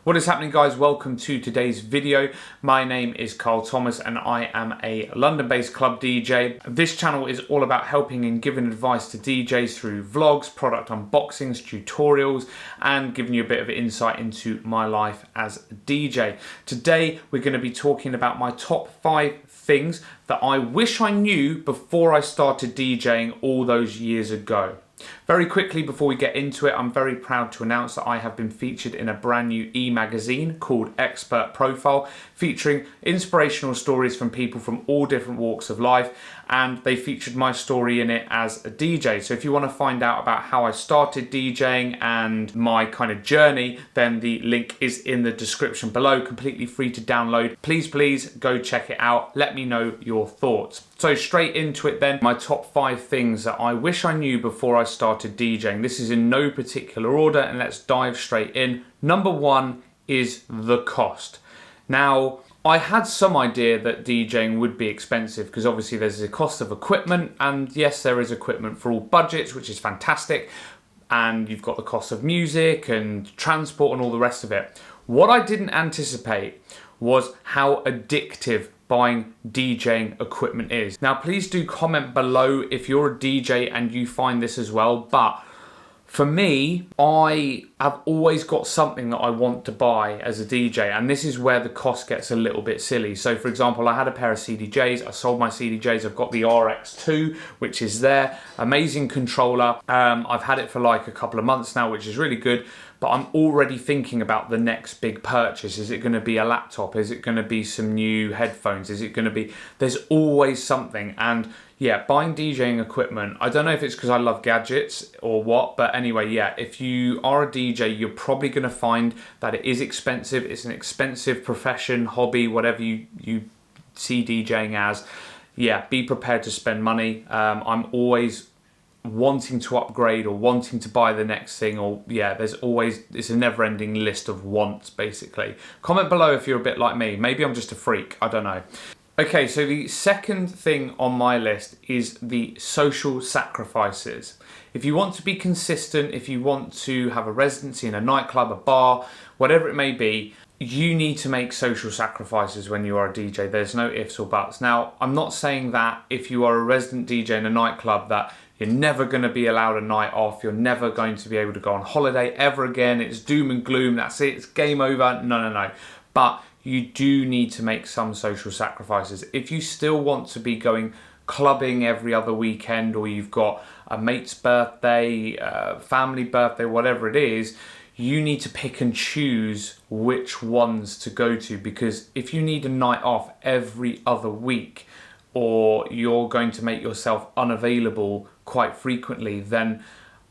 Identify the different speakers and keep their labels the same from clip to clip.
Speaker 1: What is happening, guys? Welcome to today's video. My name is Karl Thomas and I am a London-based club DJ. This channel is all about helping and giving advice to DJs through vlogs, product unboxings, tutorials, and giving you a bit of insight into my life as a DJ. Today, we're going to be talking about my top 5 things that I wish I knew before I started DJing all those years ago. Very quickly before we get into it, I'm very proud to announce that I have been featured in a brand new e-magazine called Expert Profile, featuring inspirational stories from people from all different walks of life, and they featured my story in it as a DJ. So if you want to find out about how I started DJing and my kind of journey, then the link is in the description below, completely free to download. Please go check it out. Let me know your thoughts. So straight into it then, my top 5 things that I wish I knew before I started DJing. This is in no particular order, and let's dive straight in. Number 1 is the cost. Now, I had some idea that DJing would be expensive because obviously there's the cost of equipment, and yes, there is equipment for all budgets, which is fantastic. And you've got the cost of music and transport and all the rest of it. What I didn't anticipate was how addictive buying DJing equipment is. Now, please do comment below if you're a DJ and you find this as well, but for me, I have always got something that I want to buy as a DJ, and this is where the cost gets a little bit silly. So for example, I had a pair of CDJs, I sold my CDJs, I've got the RX2, which is there, amazing controller. I've had it for like a couple of months now, which is really good, but I'm already thinking about the next big purchase. Is it gonna be a laptop? Is it gonna be some new headphones? Is it gonna be, there's always something. And yeah, buying DJing equipment, I don't know if it's because I love gadgets or what, but anyway, yeah, if you are a DJ, you're probably going to find that it is expensive. It's an expensive profession, hobby, whatever you see DJing as. Yeah, be prepared to spend money. I'm always wanting to upgrade or wanting to buy the next thing, or yeah, there's always, it's a never-ending list of wants, basically. Comment below if you're a bit like me. Maybe I'm just a freak, I don't know. Okay, so the second thing on my list is the social sacrifices. If you want to be consistent, if you want to have a residency in a nightclub, a bar, whatever it may be, you need to make social sacrifices when you are a DJ. There's no ifs or buts. Now, I'm not saying that if you are a resident DJ in a nightclub that you're never going to be allowed a night off, you're never going to be able to go on holiday ever again, it's doom and gloom, that's it, it's game over. No. But you do need to make some social sacrifices. If you still want to be going clubbing every other weekend, or you've got a mate's birthday, family birthday, whatever it is, you need to pick and choose which ones to go to, because if you need a night off every other week, or you're going to make yourself unavailable quite frequently, then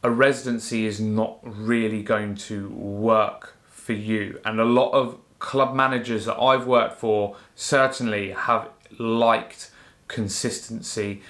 Speaker 1: a residency is not really going to work for you. And a lot of club managers that I've worked for certainly have liked consistency.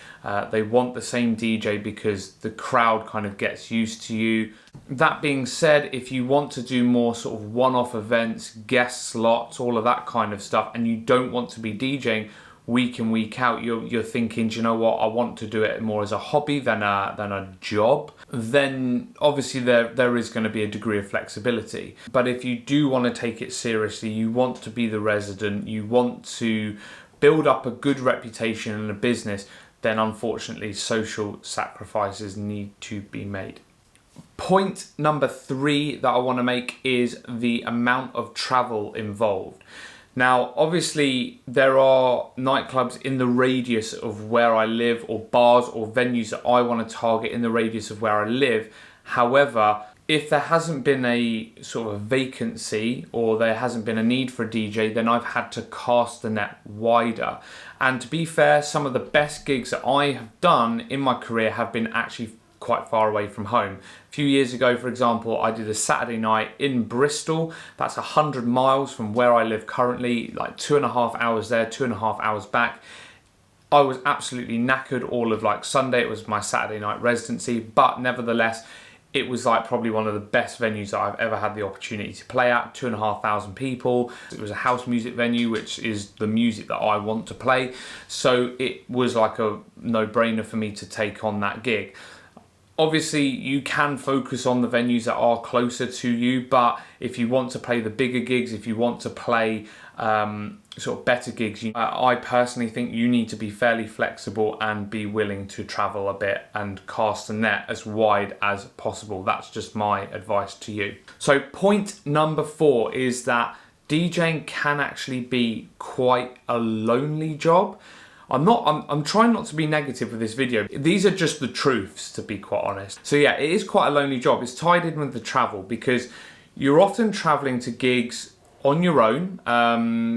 Speaker 1: They want the same DJ because the crowd kind of gets used to you. That being said, if you want to do more sort of one-off events, guest slots, all of that kind of stuff, and you don't want to be DJing week in, week out, you're thinking, do you know what, I want to do it more as a hobby than a job, then obviously there is going to be a degree of flexibility. But if you do want to take it seriously, you want to be the resident, you want to build up a good reputation in a business, then unfortunately social sacrifices need to be made. Point number 3 that I want to make is the amount of travel involved. Now, obviously, there are nightclubs in the radius of where I live, or bars or venues that I want to target in the radius of where I live. However, if there hasn't been a sort of vacancy, or there hasn't been a need for a DJ, then I've had to cast the net wider. And to be fair, some of the best gigs that I have done in my career have been actually quite far away from home. A few years ago, for example, I did a Saturday night in Bristol. That's 100 miles from where I live currently, like 2.5 hours there, 2.5 hours back. I was absolutely knackered all of like Sunday. It was my Saturday night residency, but nevertheless, it was like probably one of the best venues that I've ever had the opportunity to play at. 2,500 people. It was a house music venue, which is the music that I want to play. So it was like a no-brainer for me to take on that gig. Obviously, you can focus on the venues that are closer to you, but if you want to play the bigger gigs, if you want to play sort of better gigs, I personally think you need to be fairly flexible and be willing to travel a bit and cast the net as wide as possible. That's just my advice to you. So point number 4 is that DJing can actually be quite a lonely job. I'm trying not to be negative with this video. These are just the truths, to be quite honest. So yeah, it is quite a lonely job. It's tied in with the travel because you're often traveling to gigs on your own,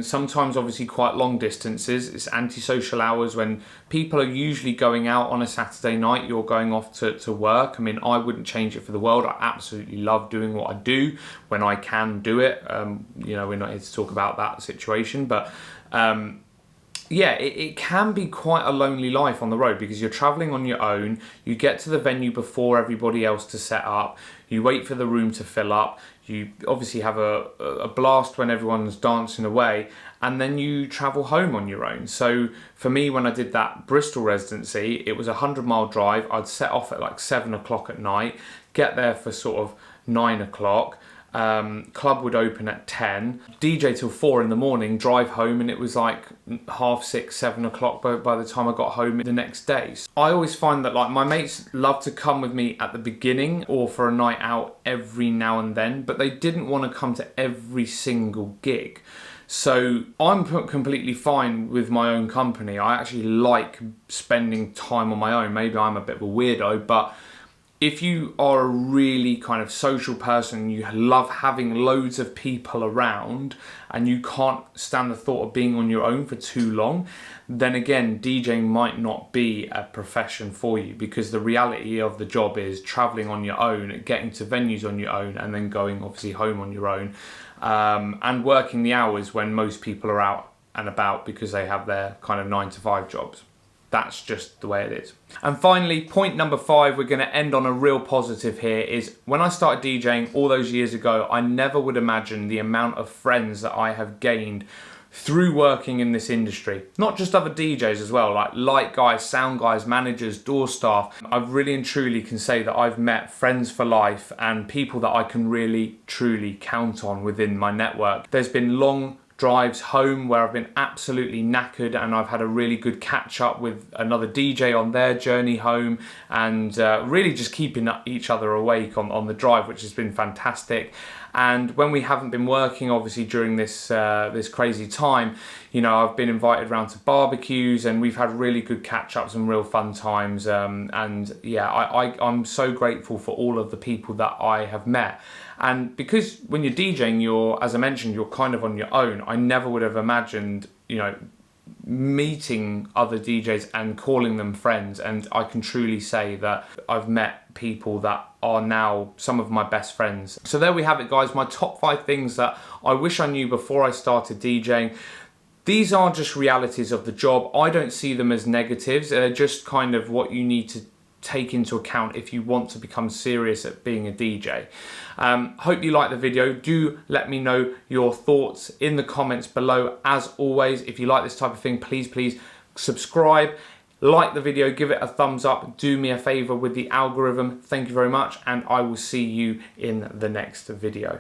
Speaker 1: sometimes obviously quite long distances. It's antisocial hours when people are usually going out on a Saturday night. You're going off to work. I mean, I wouldn't change it for the world. I absolutely love doing what I do when I can do it. You know, we're not here to talk about that situation, but yeah, it can be quite a lonely life on the road because you're traveling on your own. You get to the venue before everybody else to set up. You wait for the room to fill up. You obviously have a blast when everyone's dancing away, and then you travel home on your own. So for me, when I did that Bristol residency, it was a 100-mile drive. I'd set off at like 7 o'clock at night, get there for sort of 9 o'clock. Club would open at 10, DJ till 4 in the morning, drive home, and it was like 6:30, 7 o'clock by the time I got home the next day. So I always find that like my mates love to come with me at the beginning or for a night out every now and then, but they didn't want to come to every single gig. So I'm completely fine with my own company. I actually like spending time on my own. Maybe I'm a bit of a weirdo, but if you are a really kind of social person, you love having loads of people around and you can't stand the thought of being on your own for too long, then again, DJing might not be a profession for you, because the reality of the job is traveling on your own, getting to venues on your own, and then going obviously home on your own, and working the hours when most people are out and about because they have their kind of 9 to 5 jobs. That's just the way it is. And finally, point number 5, we're going to end on a real positive here, is when I started DJing all those years ago, I never would imagine the amount of friends that I have gained through working in this industry. Not just other DJs as well, like light guys, sound guys, managers, door staff. I really and truly can say that I've met friends for life and people that I can really truly count on within my network. There's been long drives home where I've been absolutely knackered and I've had a really good catch up with another DJ on their journey home, and really just keeping each other awake on the drive, which has been fantastic. And when we haven't been working, obviously during this this crazy time, you know, I've been invited around to barbecues and we've had really good catch-ups and real fun times. And yeah, I'm so grateful for all of the people that I have met. And because when you're DJing, you're, as I mentioned, you're kind of on your own. I never would have imagined, you know, meeting other DJs and calling them friends, and I can truly say that I've met people that are now some of my best friends. So there we have it, guys, my top 5 things that I wish I knew before I started DJing. These are just realities of the job. I don't see them as negatives. They're just kind of what you need to take into account if you want to become serious at being a DJ. Hope you like the video. Do let me know your thoughts in the comments below. As always, if you like this type of thing, please subscribe, like the video, give it a thumbs up, do me a favor with the algorithm. Thank you very much, and I will see you in the next video.